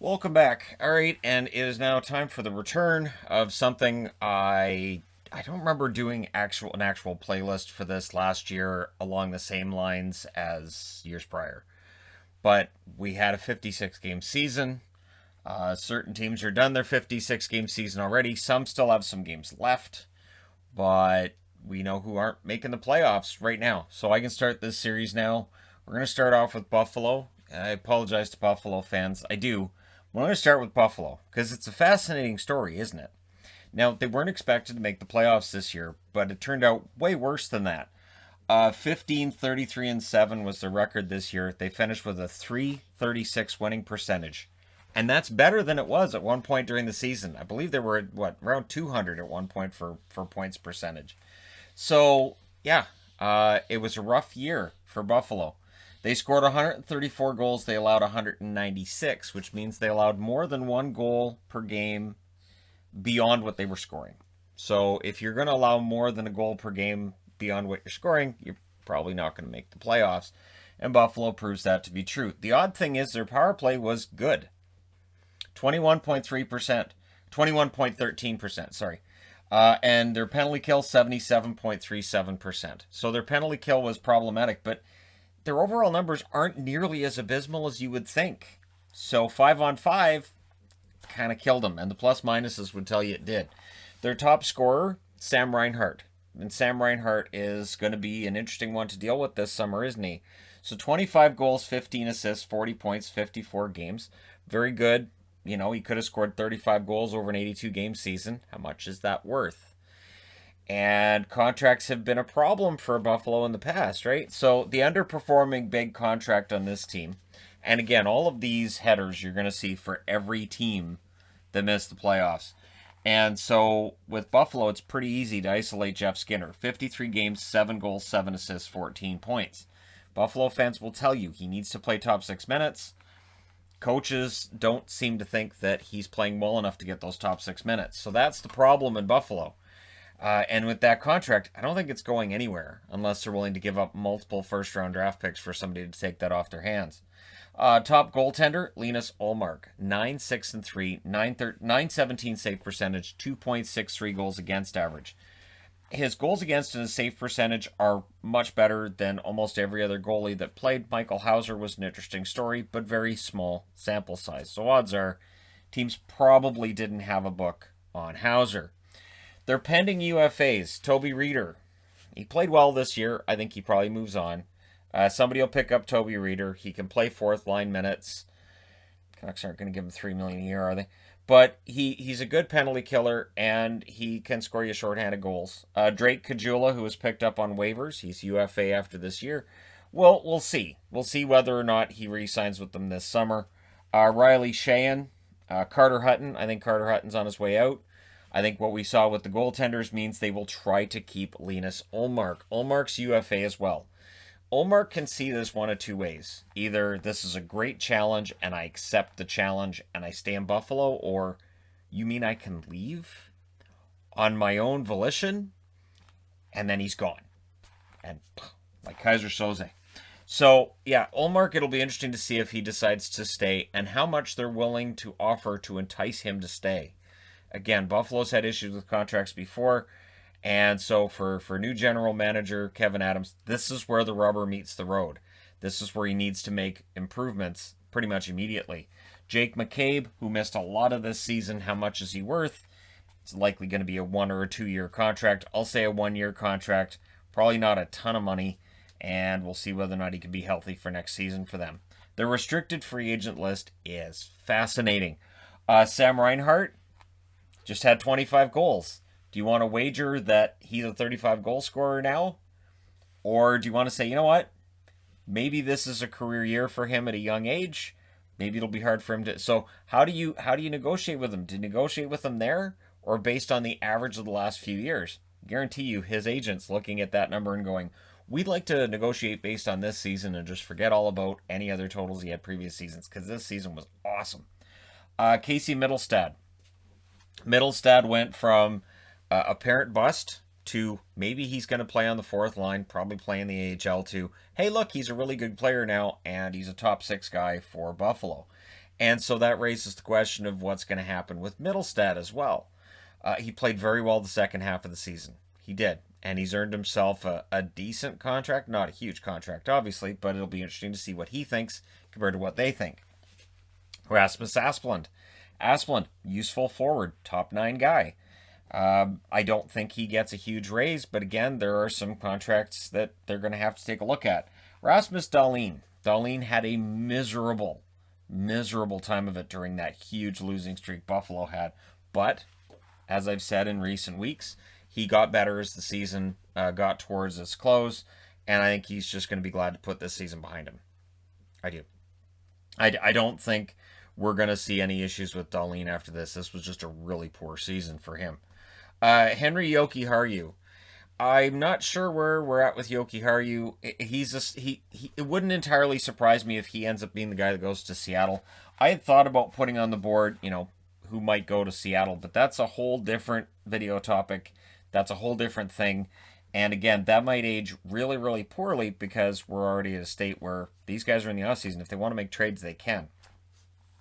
Welcome back. All right, and it is now time for the return of something I don't remember doing an actual playlist for this last year along the same lines as years prior. But we had a 56 game season. Certain teams are done their 56 game season already. Some still have some games left, but we know who aren't making the playoffs right now. So I can start this series now. We're going to start off with Buffalo. I apologize to Buffalo fans. I do. We're going to start with Buffalo because it's a fascinating story, isn't it? Now, they weren't expected to make the playoffs this year, but it turned out way worse than that. 15, 33, and 7 was their record this year. They finished with a 336 winning percentage. And that's better than it was at one point during the season. I believe they were at, around 200 at one point for points percentage. So, yeah, it was a rough year for Buffalo. They scored 134 goals. They allowed 196, which means they allowed more than one goal per game beyond what they were scoring. So if you're going to allow more than a goal per game beyond what you're scoring, you're probably not going to make the playoffs. And Buffalo proves that to be true. The odd thing is their power play was good. 21.3%, 21.13%, sorry. And their penalty kill 77.37%. So their penalty kill was problematic, but their overall numbers aren't nearly as abysmal as you would think. So 5-on-5 kind of killed them, and the plus minuses would tell you it did. Their top scorer, Sam Reinhart. And Sam Reinhart is going to be an interesting one to deal with this summer, isn't he? So 25 goals, 15 assists, 40 points, 54 games. Very good. You know, he could have scored 35 goals over an 82 game season. How much is that worth? And contracts have been a problem for Buffalo in the past, right? So the underperforming big contract on this team, and again, all of these headers you're going to see for every team that missed the playoffs. And so with Buffalo, it's pretty easy to isolate Jeff Skinner. 53 games, 7 goals, 7 assists, 14 points. Buffalo fans will tell you he needs to play top 6 minutes. Coaches don't seem to think that he's playing well enough to get those top 6 minutes. So that's the problem in Buffalo. And with that contract, I don't think it's going anywhere unless they're willing to give up multiple first-round draft picks for somebody to take that off their hands. Top goaltender, Linus Ullmark, 9-6-3, 917 save percentage, 2.63 goals against average. His goals against and his save percentage are much better than almost every other goalie that played. Michael Hauser was an interesting story, but very small sample size. So odds are teams probably didn't have a book on Hauser. They're pending UFAs. Toby Reeder. He played well this year. I think he probably moves on. Somebody will pick up Toby Reeder. He can play fourth line minutes. Canucks aren't going to give him $3 million a year, are they? But he's a good penalty killer, and he can score you shorthanded goals. Drake Caggiula, who was picked up on waivers, he's UFA after this year. Well, we'll see. We'll see whether or not he re-signs with them this summer. Riley Sheahan, Carter Hutton. I think Carter Hutton's on his way out. I think what we saw with the goaltenders means they will try to keep Linus Ullmark. Ullmark's UFA as well. Ullmark can see this one of two ways. Either this is a great challenge and I accept the challenge and I stay in Buffalo, or you mean I can leave on my own volition? And then he's gone. And like Kaiser Soze. So, yeah, Ullmark, it'll be interesting to see if he decides to stay and how much they're willing to offer to entice him to stay. Again, Buffalo's had issues with contracts before. And so for new general manager Kevin Adams, this is where the rubber meets the road. This is where he needs to make improvements pretty much immediately. Jake McCabe, who missed a lot of this season, how much is he worth? It's likely going to be a 1 or a 2 year contract. I'll say a 1 year contract, probably not a ton of money, and we'll see whether or not he can be healthy for next season for them. The restricted free agent list is fascinating. Sam Reinhart just had 25 goals. Do you want to wager that he's a 35 goal scorer now? Or do you want to say, you know what? Maybe this is a career year for him at a young age. Maybe it'll be hard for him to. So how do you negotiate with him? Do you negotiate with him there, or based on the average of the last few years? Guarantee you his agent's looking at that number and going, we'd like to negotiate based on this season and just forget all about any other totals he had previous seasons, because this season was awesome. Casey Middlestad. Middlestad went from apparent bust to maybe he's going to play on the fourth line, probably play in the AHL to, hey, look, he's a really good player now, and he's a top 6 guy for Buffalo. And so that raises the question of what's going to happen with Middlestad as well. He played very well the second half of the season. He did. And he's earned himself a decent contract. Not a huge contract, obviously, but it'll be interesting to see what he thinks compared to what they think. Rasmus Asplund. Asplund, useful forward, top 9 guy. I don't think he gets a huge raise, but again, there are some contracts that they're going to have to take a look at. Rasmus Dahlin. Dahlin had a miserable time of it during that huge losing streak Buffalo had. But, as I've said in recent weeks, he got better as the season got towards its close, and I think he's just going to be glad to put this season behind him. I do. I don't think we're going to see any issues with Dahlin after this. This was just a really poor season for him. Henry Jokiharju. I'm not sure where we're at with Jokiharju. It wouldn't entirely surprise me if he ends up being the guy that goes to Seattle. I had thought about putting on the board, who might go to Seattle, but that's a whole different video topic. That's a whole different thing. And again, that might age really, really poorly because we're already at a state where these guys are in the offseason. If they want to make trades, they can.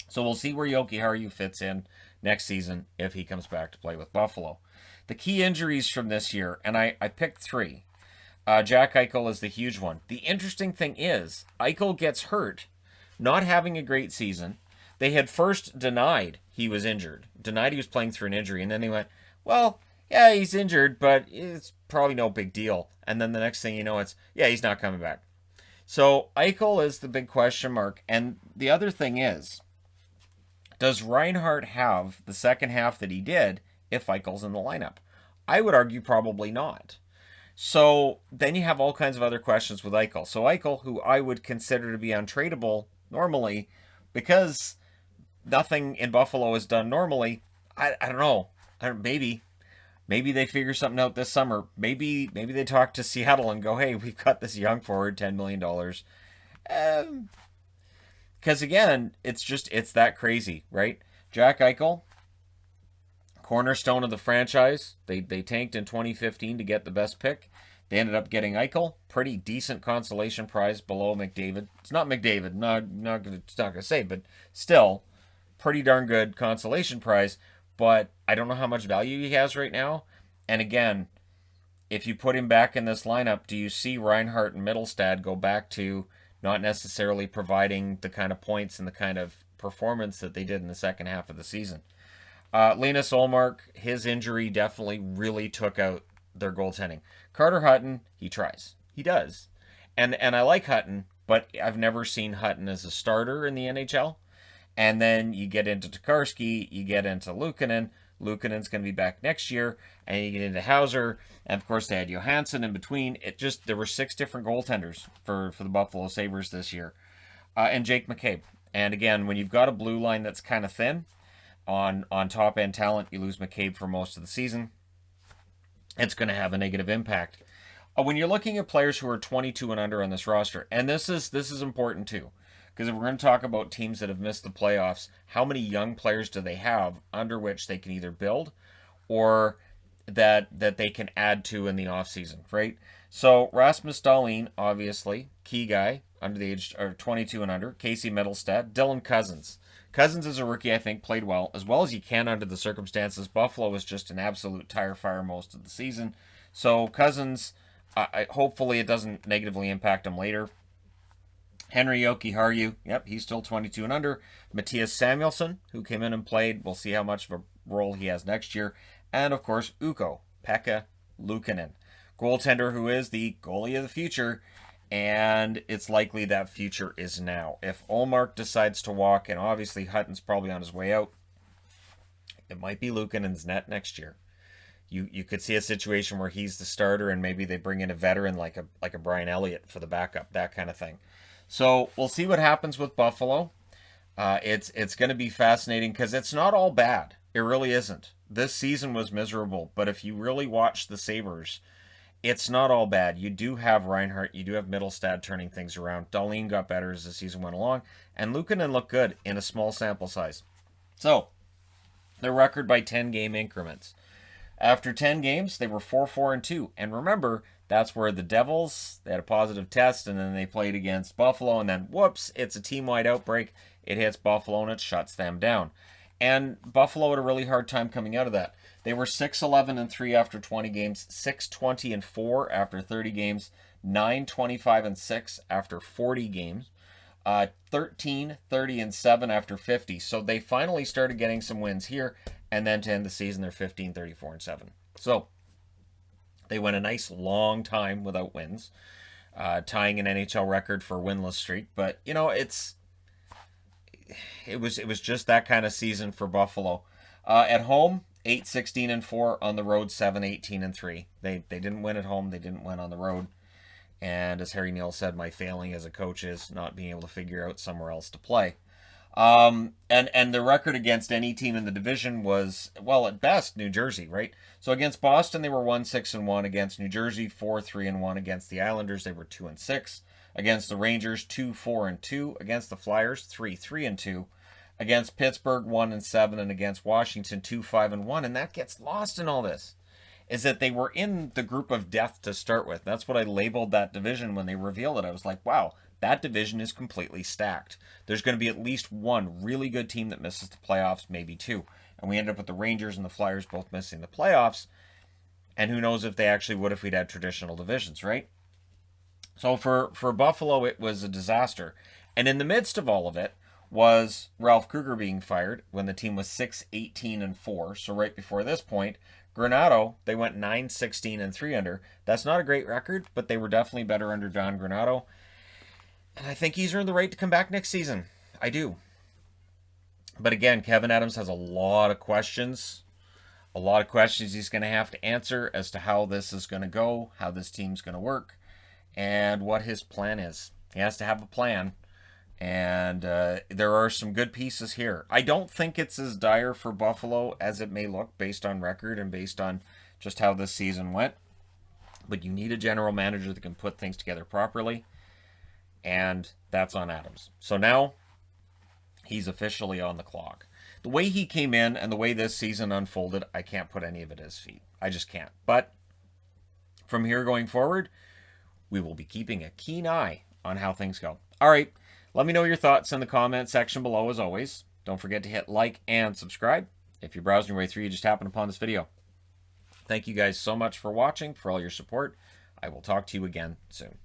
So we'll see where Jokiharju fits in next season if he comes back to play with Buffalo. The key injuries from this year, and I picked 3. Jack Eichel is the huge one. The interesting thing is, Eichel gets hurt, not having a great season. They had first denied he was injured, denied he was playing through an injury, and then they went, well, yeah, he's injured, but it's probably no big deal. And then the next thing you know, he's not coming back. So Eichel is the big question mark. And the other thing is, does Reinhart have the second half that he did if Eichel's in the lineup? I would argue probably not. So then you have all kinds of other questions with Eichel. So Eichel, who I would consider to be untradeable normally, because nothing in Buffalo is done normally, I don't know. Maybe they figure something out this summer. Maybe they talk to Seattle and go, hey, we've got this young forward, $10 million. Because again, it's that crazy, right? Jack Eichel, cornerstone of the franchise. They tanked in 2015 to get the best pick. They ended up getting Eichel, pretty decent consolation prize below McDavid. It's not McDavid, not gonna say, but still, pretty darn good consolation prize. But I don't know how much value he has right now. And again, if you put him back in this lineup, do you see Reinhart and Middlestad go back to not necessarily providing the kind of points and the kind of performance that they did in the second half of the season? Linus Ullmark, his injury definitely really took out their goaltending. Carter Hutton, he tries. He does. And I like Hutton, but I've never seen Hutton as a starter in the NHL. And then you get into Tokarski, you get into Luukkonen. Luukkonen's going to be back next year. And you get into Hauser. And, of course, they had Johansson in between. There were 6 different goaltenders for the Buffalo Sabres this year. And Jake McCabe. And, again, when you've got a blue line that's kind of thin, on top-end talent, you lose McCabe for most of the season. It's going to have a negative impact. When you're looking at players who are 22 and under on this roster, and this is important too, because if we're going to talk about teams that have missed the playoffs, how many young players do they have under which they can either build or that they can add to in the offseason, right? So Rasmus Dahlin, obviously, key guy, under the age of 22 and under. Casey Middlestad. Dylan Cousins. Cousins is a rookie, I think, played well as you can under the circumstances. Buffalo was just an absolute tire fire most of the season. So Cousins, hopefully it doesn't negatively impact him later. Henry Jokiharju, yep, he's still 22 and under. Matthias Samuelsson, who came in and played, we'll see how much of a role he has next year. And, of course, Pekka Luukkonen, goaltender who is the goalie of the future, and it's likely that future is now. If Ullmark decides to walk, and obviously Hutton's probably on his way out, it might be Luukkonen's net next year. You could see a situation where he's the starter and maybe they bring in a veteran like a Brian Elliott for the backup, that kind of thing. So we'll see what happens with Buffalo. It's going to be fascinating because it's not all bad. It really isn't. This season was miserable, but if you really watch the Sabres, it's not all bad. You do have Reinhart, you do have Middlestad turning things around. Dahlin got better as the season went along, and Luukkonen looked good in a small sample size. So, their record by 10-game increments. After 10 games, they were 4-4-2. And remember, that's where the Devils, they had a positive test, and then they played against Buffalo, and then, whoops, it's a team-wide outbreak. it hits Buffalo and it shuts them down. And Buffalo had a really hard time coming out of that. They were 6-11-3 after 20 games, 6-20-4 after 30 games, 9-25-6 after 40 games, 13-30-7 after 50. So they finally started getting some wins here, and then to end the season, they're 15-34-7. So they went a nice long time without wins, tying an NHL record for winless streak. But you know, it was just that kind of season for Buffalo. At home, 8-16-4. On the road, 7-18-3. They didn't win at home. They didn't win on the road. And as Harry Neal said, my failing as a coach is not being able to figure out somewhere else to play. And the record against any team in the division was, well, at best, New Jersey, right? So against Boston, they were 1-6-1. Against New Jersey, 4-3-1. Against the Islanders, they were 2-6. Against the Rangers, 2-4-2. Against the Flyers, 3-3-2. Against Pittsburgh, 1-7. And against Washington, 2-5-1. And that gets lost in all this, is that they were in the group of death to start with. That's what I labeled that division when they revealed it. I was like, wow, that division is completely stacked. There's going to be at least one really good team that misses the playoffs, maybe two. And we ended up with the Rangers and the Flyers both missing the playoffs. And who knows if they actually would if we'd had traditional divisions, right? So for Buffalo, it was a disaster. And in the midst of all of it was Ralph Krueger being fired when the team was 6-18-4. So right before this point, Granato, they went 9-16-3 under. That's not a great record, but they were definitely better under John Granato. And I think he's earned the right to come back next season. I do. But again, Kevin Adams has a lot of questions. A lot of questions he's going to have to answer as to how this is going to go, how this team's going to work, and what his plan is. He has to have a plan. And there are some good pieces here. I don't think it's as dire for Buffalo as it may look based on record and based on just how this season went. But you need a general manager that can put things together properly. And that's on Adams. So now he's officially on the clock. The way he came in and the way this season unfolded, I can't put any of it at his feet. I just can't. But from here going forward, we will be keeping a keen eye on how things go. All right. Let me know your thoughts in the comment section below, as always. Don't forget to hit like and subscribe. If you're browsing your way through, you just happened upon this video. Thank you guys so much for watching, for all your support. I will talk to you again soon.